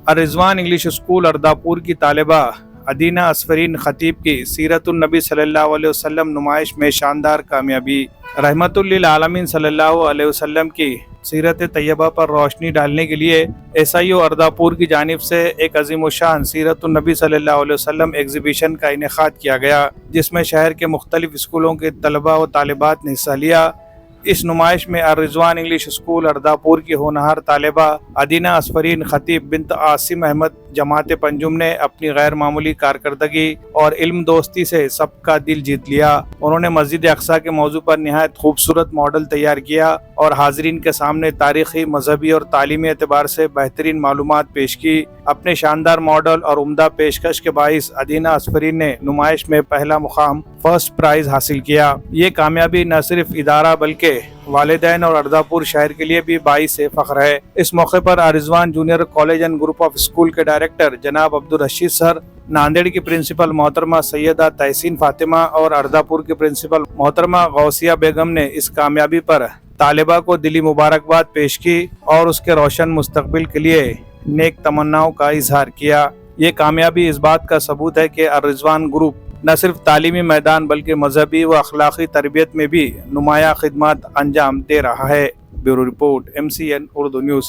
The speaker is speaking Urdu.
الرضوان انگلش اسکول ارداپور کی طالبہ ادینہ اسفرین خطیب کی سیرت النبی صلی اللہ علیہ وسلم نمائش میں شاندار کامیابی۔ رحمت للعالمین صلی اللہ علیہ وسلم کی سیرت طیبہ پر روشنی ڈالنے کے لیے ایس آئی او ارداپور کی جانب سے ایک عظیم الشان سیرت النبی صلی اللہ علیہ وسلم ایگزیبیشن کا انعقاد کیا گیا، جس میں شہر کے مختلف اسکولوں کے طلبہ و طالبات نے حصہ لیا۔ اس نمائش میں الرضوان انگلش اسکول ارداپور کی ہونہار طالبہ ادینہ اسفرین خطیب بنت عاصم احمد جماعت پنجم نے اپنی غیر معمولی کارکردگی اور علم دوستی سے سب کا دل جیت لیا۔ انہوں نے مسجد اقصیٰ کے موضوع پر نہایت خوبصورت ماڈل تیار کیا اور حاضرین کے سامنے تاریخی، مذہبی اور تعلیمی اعتبار سے بہترین معلومات پیش کی۔ اپنے شاندار ماڈل اور عمدہ پیشکش کے باعث ادینہ اسفرین نے نمائش میں پہلا مقام، فرسٹ پرائز حاصل کیا۔ یہ کامیابی نہ صرف ادارہ بلکہ والدین اور ارداپور شہر کے لیے بھی باعث فخر ہے۔ اس موقع پر Al Rizwan junior college and group of school کے ڈائریکٹر جناب عبدالرشید سر، ناندیڑ کی پرنسپل محترمہ سیدہ تحسین فاطمہ اور ارداپور کی پرنسپل محترمہ غوثیہ بیگم نے اس کامیابی پر طالبہ کو دلی مبارکباد پیش کی اور اس کے روشن مستقبل کے لیے نیک تمناؤں کا اظہار کیا۔ یہ کامیابی اس بات کا ثبوت ہے کہ الرضوان گروپ نہ صرف تعلیمی میدان بلکہ مذہبی و اخلاقی تربیت میں بھی نمایاں خدمات انجام دے رہا ہے۔ Bureau report, MCN Urdu news.